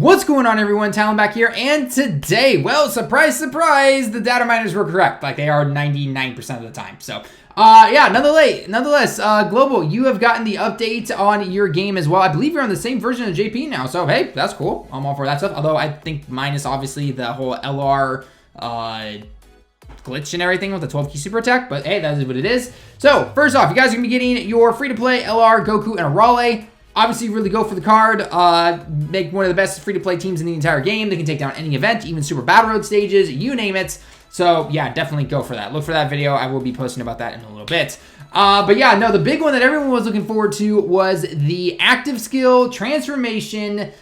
What's going on, everyone? Talon back here, and today, well, surprise, surprise, the data miners were correct. Like, they are 99% of the time. So, yeah, nonetheless, Global, you have gotten the update on your game as well. I believe you're on the same version of JP now, so, hey, that's cool. I'm all for that stuff. Although, I think minus, obviously, the whole LR, glitch and everything with the 12 key super attack, but hey, that is what it is. So, first off, you guys are going to be getting your free-to-play LR, Goku, and a Raleigh. Obviously, really go for the card. Make one of the best free-to-play teams in the entire game. They can take down any event, even Super Battle Road stages, you name it. So, yeah, definitely go for that. Look for that video. I will be posting about that in a little bit. But yeah, no, the big one that everyone was looking forward to was the active skill transformation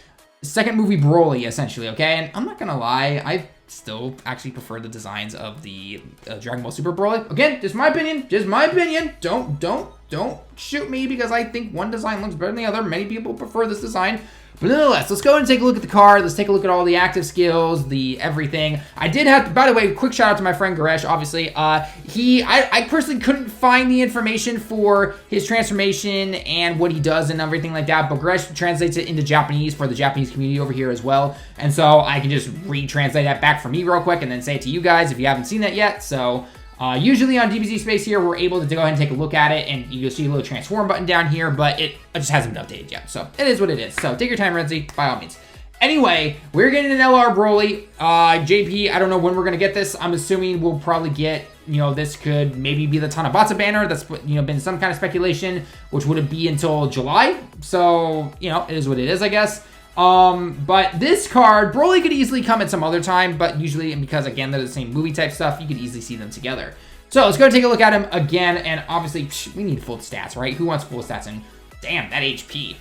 second movie Broly, essentially, okay? And I'm not going to lie, I still actually prefer the designs of the Dragon Ball Super Broly. Again, just my opinion. Just my opinion. Don't shoot me because I think one design looks better than the other. Many people prefer this design. But nonetheless, let's go ahead and take a look at the card. Let's take a look at all the active skills, the everything. I did have, by the way, quick shout out to my friend Garesh, obviously. I personally couldn't find the information for his transformation and what he does and everything like that, but Garesh translates it into Japanese for the Japanese community over here as well. And so I can just retranslate that back for me real quick and then say it to you guys if you haven't seen that yet. So usually on DBZ Space here, we're able to go ahead and take a look at it, and you'll see a little transform button down here, but it just hasn't been updated yet. So it is what it is. So take your time, Renzi, by all means. Anyway, we're getting an LR Broly. JP, I don't know when we're going to get this. I'm assuming we'll probably get, this could maybe be the Tanabatsu banner. That's, been some kind of speculation, which wouldn't be until July. So, it is what it is, I guess. But this card, Broly could easily come at some other time, but usually, and because again, they're the same movie type stuff, you could easily see them together. So let's go take a look at him again, and obviously, we need full stats, right? Who wants full stats? And damn, that HP.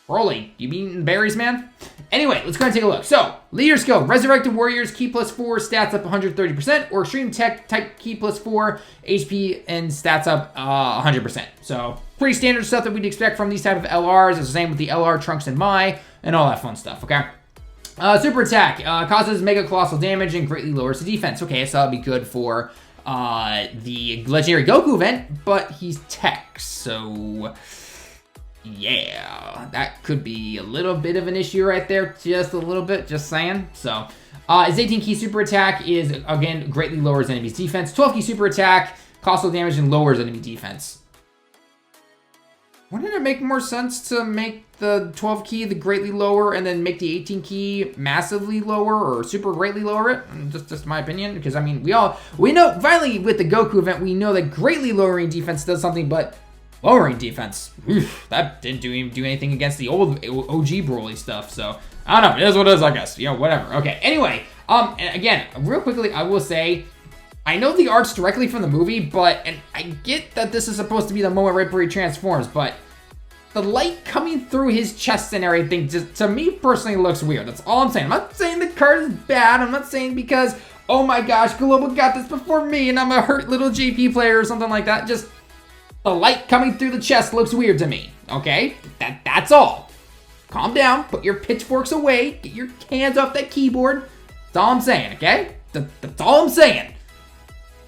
Broly, you eating berries, man? Anyway, let's go and take a look. So, leader skill, Resurrected Warriors, key +4, stats up 130%, or Extreme Tech type key +4, HP and stats up 100%. So, pretty standard stuff that we'd expect from these type of LRs. It's the same with the LR, Trunks, and Mai, and all that fun stuff, okay? Super attack, causes mega colossal damage and greatly lowers the defense. Okay, so that'll be good for the Legendary Goku event, but he's tech, so yeah, that could be a little bit of an issue right there. Just a little bit, just saying. So, his 18 key super attack is, again, greatly lowers enemy's defense. 12 key super attack, colossal damage, and lowers enemy defense. Wouldn't it make more sense to make the 12 key the greatly lower and then make the 18 key massively lower or super greatly lower it? Just my opinion, because I mean, we know finally with the Goku event, we know that greatly lowering defense does something, but lowering defense, that didn't do anything against the old OG Broly stuff. So I don't know, it is what it is, I guess. Whatever. Okay. Anyway, and again, real quickly, I will say, I know the art's directly from the movie, and I get that this is supposed to be the moment right before he transforms, but the light coming through his chest and everything, just to me personally looks weird. That's all I'm saying. I'm not saying the card is bad. I'm not saying because, oh my gosh, Global got this before me and I'm a hurt little JP player or something like that. Just the light coming through the chest looks weird to me, okay? That's all. Calm down. Put your pitchforks away. Get your hands off that keyboard. That's all I'm saying, okay? That's all I'm saying.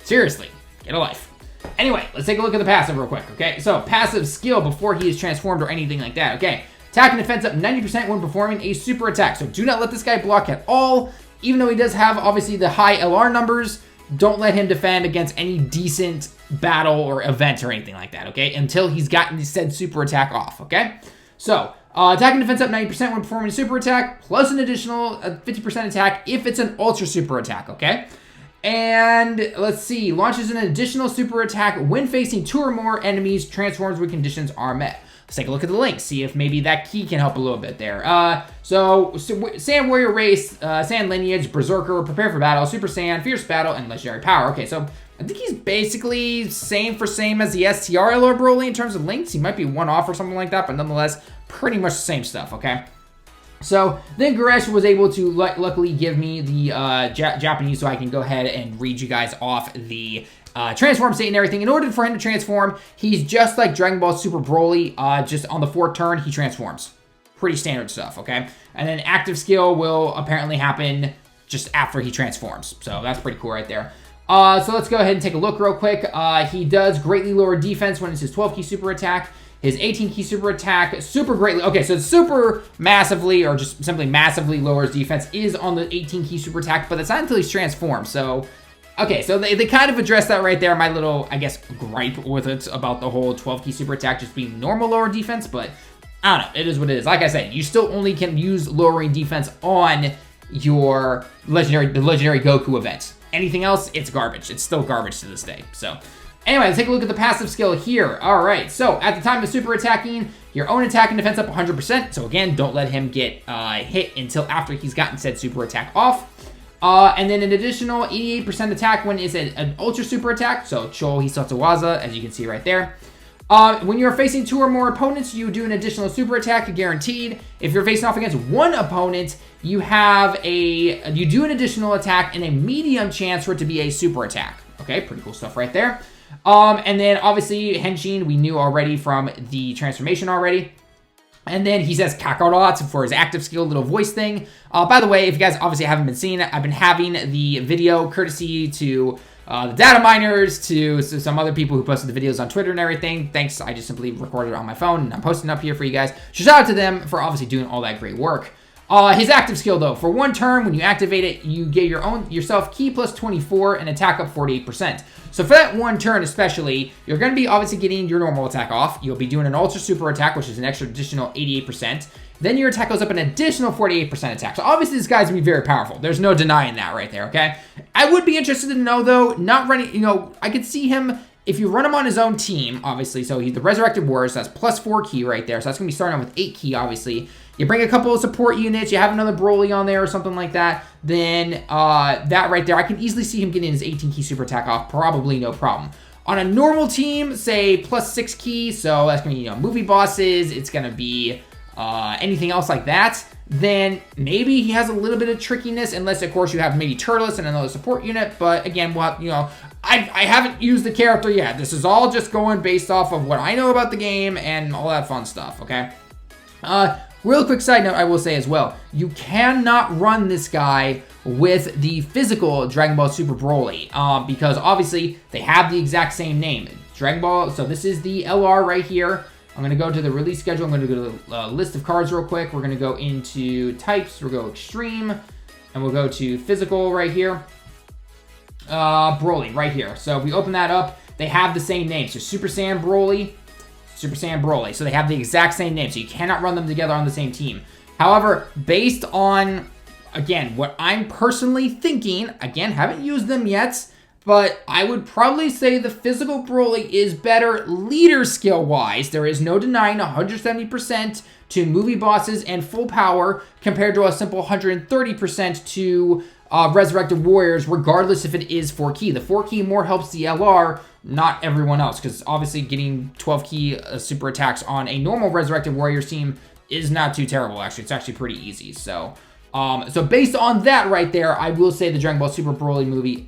Seriously, get a life. Anyway, let's take a look at the passive real quick, okay? So, passive skill before he is transformed or anything like that, okay? Attack and defense up 90% when performing a super attack. So, do not let this guy block at all. Even though he does have, obviously, the high LR numbers, don't let him defend against any decent battle or event or anything like that, okay? Until he's gotten said super attack off, okay? So, attack and defense up 90% when performing a super attack, plus an additional 50% attack if it's an ultra super attack, okay? And let's see, launches an additional super attack when facing 2 or more enemies, transforms when conditions are met. Let's take a look at the link, see if maybe that key can help a little bit there. So Saiyan Warrior Race, Saiyan Lineage, Berserker, Prepare for Battle, Super Saiyan, Fierce Battle, and Legendary Power. Okay, so I think he's basically same as the STR LR Broly in terms of links. He might be one off or something like that, but nonetheless, pretty much the same stuff, okay? So then Garesh was able to luckily give me the Japanese so I can go ahead and read you guys off the transform state and everything. In order for him to transform, he's just like Dragon Ball Super Broly, just on the 4th turn, he transforms. Pretty standard stuff, okay? And then active skill will apparently happen just after he transforms. So that's pretty cool right there. So let's go ahead and take a look real quick. He does greatly lower defense when it's his 12 key super attack. His 18 key super attack, super greatly. Okay, so it's super massively, or just simply massively lowers defense, is on the 18 key super attack, but that's not until he's transformed. So, okay, so they kind of addressed that right there. My little, I guess, gripe with it about the whole 12 key super attack just being normal lower defense, but I don't know. It is what it is. Like I said, you still only can use lowering defense on your the legendary Goku event. Anything else, it's garbage. It's still garbage to this day. So, anyway, let's take a look at the passive skill here. All right, so at the time of super attacking, your own attack and defense up 100%. So again, don't let him get hit until after he's gotten said super attack off. And then an additional 88% attack when it's an ultra super attack. So Cho Hisotsuwaza, as you can see right there. When you're facing 2 or more opponents, you do an additional super attack, guaranteed. If you're facing off against 1 opponent, you do an additional attack and a medium chance for it to be a super attack. Okay, pretty cool stuff right there. And then obviously Henshin, we knew already from the transformation already. And then he says Kakarot for his active skill, little voice thing. By the way, if you guys obviously haven't been seeing it, I've been having the video courtesy to the data miners, to some other people who posted the videos on Twitter and everything. Thanks, I just simply recorded it on my phone and I'm posting it up here for you guys. So shout out to them for obviously doing all that great work. His active skill though, for 1 turn, when you activate it, you get yourself ki plus 24 and attack up 48%. So for that 1 turn especially, you're going to be obviously getting your normal attack off. You'll be doing an ultra super attack, which is an extra additional 88%. Then your attack goes up an additional 48% attack. So obviously this guy's going to be very powerful. There's no denying that right there, okay? I would be interested to know though, not running, I could see him, if you run him on his own team, obviously, so he's the Resurrected Warrior, so that's plus 4 ki right there. So that's going to be starting with 8 ki, obviously. You bring a couple of support units, you have another Broly on there or something like that, then that right there, I can easily see him getting his 18 ki super attack off, probably no problem. On a normal team, say plus 6 ki, so that's going to be, movie bosses, it's going to be anything else like that, then maybe he has a little bit of trickiness, unless, of course, you have maybe Turles and another support unit, but again, I haven't used the character yet. This is all just going based off of what I know about the game and all that fun stuff, okay? Real quick side note, I will say as well, you cannot run this guy with the physical Dragon Ball Super Broly, because obviously they have the exact same name. Dragon Ball, so this is the LR right here. I'm going to go to the release schedule. I'm going to go to the list of cards real quick. We're going to go into types. We'll go extreme, and we'll go to physical right here. Broly right here. So if we open that up, they have the same name. So Super Saiyan Broly, Super Saiyan Broly. So they have the exact same name. So you cannot run them together on the same team. However, based on, again, what I'm personally thinking, again, haven't used them yet, but I would probably say the physical Broly is better leader skill-wise. There is no denying 170% to movie bosses and full power compared to a simple 130% to Resurrected Warriors, regardless if it is 4 ki. The 4 ki more helps the LR, not everyone else, because obviously getting 12 ki super attacks on a normal Resurrected Warriors team is not too terrible, actually. It's actually pretty easy. So based on that right there, I will say the Dragon Ball Super Broly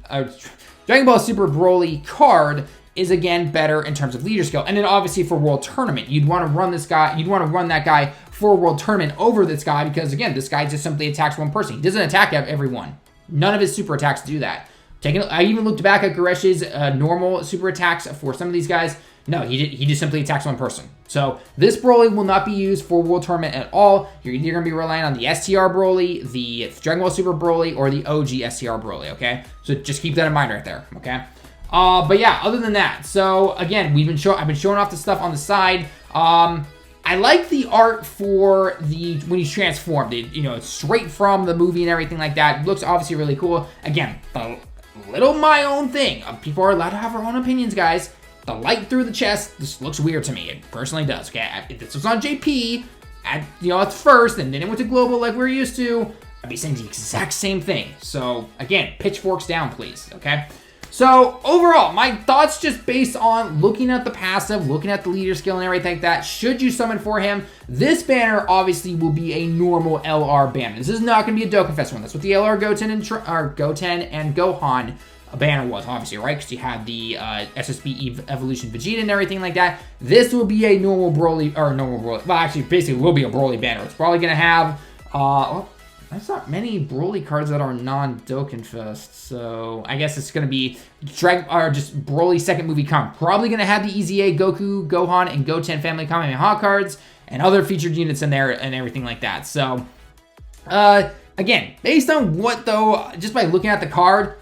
Dragon Ball Super Broly card is again better in terms of leader skill. And then obviously for World Tournament, you'd want to run this guy, you'd want to run that guy for World Tournament over this guy, because again, this guy just simply attacks 1 person. He doesn't attack everyone. None of his super attacks do that. I even looked back at Garesh's normal super attacks for some of these guys. No, he just simply attacks 1 person. So this Broly will not be used for World Tournament at all. You're either going to be relying on the STR Broly, the Dragon Ball Super Broly, or the OG STR Broly, okay? So just keep that in mind right there, okay? But yeah, other than that, so again, I've been showing off the stuff on the side. I like the art for when he's transformed. It's straight from the movie and everything like that. It looks obviously really cool. Again, a little my own thing. People are allowed to have their own opinions, guys. The light through the chest just looks weird to me. It personally does. Okay, if this was on JP, at first, and then it went to global like we're used to, I'd be saying the exact same thing. So again, pitchforks down, please. Okay. So overall, my thoughts just based on looking at the passive, looking at the leader skill and everything like that. Should you summon for him, this banner obviously will be a normal LR banner. This is not going to be a Dokkan Fest one. That's what the LR Goten and Gohan banner was, obviously, right? Because you had the SSB Evolution Vegeta and everything like that. This will be a normal Broly, well, actually, basically will be a Broly banner. It's probably going to have, there's not many Broly cards that are non-Dokkan Fest, so I guess it's gonna be just Broly's second movie come. Probably gonna have the EZA, Goku, Gohan, and Goten family Kamehameha cards, and other featured units in there and everything like that. So, again, based on what though, just by looking at the card,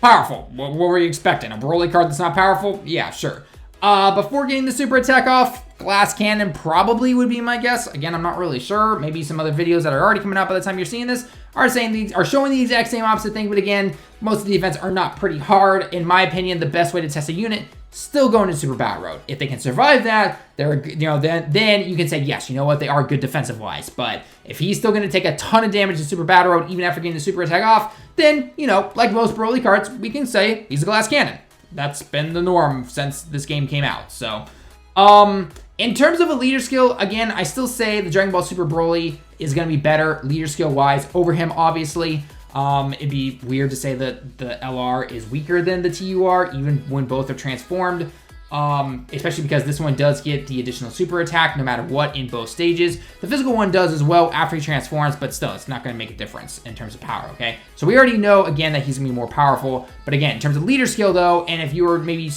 powerful. What were you expecting? A Broly card that's not powerful? Yeah, sure. Before getting the super attack off, Glass Cannon probably would be my guess. Again, I'm not really sure. Maybe some other videos that are already coming out by the time you're seeing this are showing the exact same opposite thing. But again, most of the events are not pretty hard. In my opinion, the best way to test a unit, still going to Super Battle Road. If they can survive that, then you can say, yes, you know what, they are good defensive wise. But if he's still going to take a ton of damage in Super Battle Road, even after getting the super attack off, then, like most Broly cards, we can say he's a Glass Cannon. That's been the norm since this game came out. So, in terms of a leader skill, again, I still say the Dragon Ball Super Broly is going to be better leader skill wise over him, obviously. It'd be weird to say that the LR is weaker than the TUR, even when both are transformed. Especially because this one does get the additional super attack no matter what in both stages. The physical one does as well after he transforms, but still, it's not going to make a difference in terms of power, okay? So we already know, again, that he's going to be more powerful. But again, in terms of leader skill, though, and if you were maybe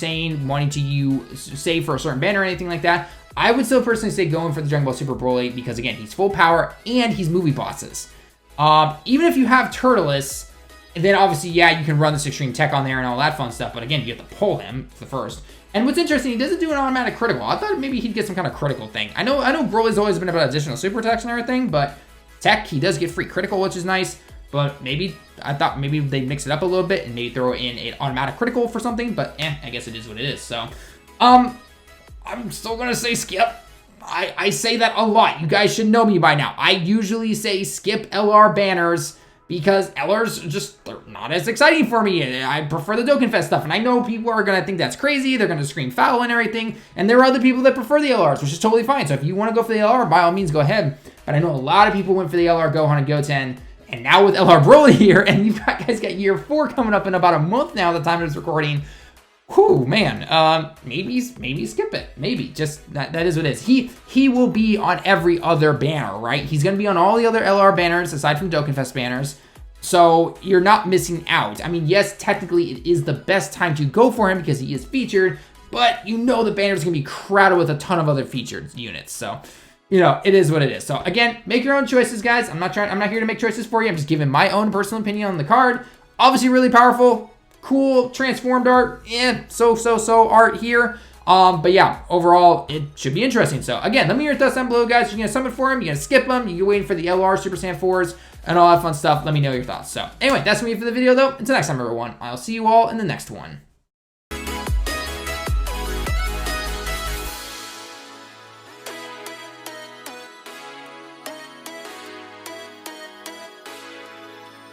wanting to save for a certain banner or anything like that, I would still personally say going for the Dragon Ball Super Broly because, again, he's full power and he's movie bosses. Even if you have Turtles, then obviously, yeah, you can run this extreme tech on there and all that fun stuff. But again, you have to pull him for the first. And what's interesting, he doesn't do an automatic critical. I thought maybe he'd get some kind of critical thing. I know Broly's always been about additional super attacks and everything, but tech, he does get free critical, which is nice. But I thought maybe they mix it up a little bit and maybe throw in an automatic critical for something. But I guess it is what it is. So, I'm still gonna say skip. I say that a lot. You guys should know me by now. I usually say skip LR banners because LRs they're not as exciting for me. I prefer the Dokkan Fest stuff, and I know people are gonna think that's crazy. They're gonna scream foul and everything, and there are other people that prefer the LRs, which is totally fine. So if you want to go for the LR, by all means, go ahead. But I know a lot of people went for the LR Gohan and Goten, and now with LR Broly here, and you guys got year 4 coming up in about a month now. The time of this recording. Whew, man. Maybe skip it. Maybe just that is what it is. He will be on every other banner, right? He's gonna be on all the other LR banners aside from Dokkan Fest banners. So you're not missing out. I mean, yes, technically it is the best time to go for him because he is featured, but you know the banner's gonna be crowded with a ton of other featured units. So, it is what it is. So again, make your own choices, guys. I'm not here to make choices for you. I'm just giving my own personal opinion on the card. Obviously really powerful. Cool transformed art, so art here. But yeah, overall, it should be interesting. So again, let me know your thoughts down below, guys. You're gonna summon for him, you're gonna skip him, you're waiting for the LR Super Saiyan 4s, and all that fun stuff. Let me know your thoughts. So anyway, that's me for the video though. Until next time, everyone, I'll see you all in the next one.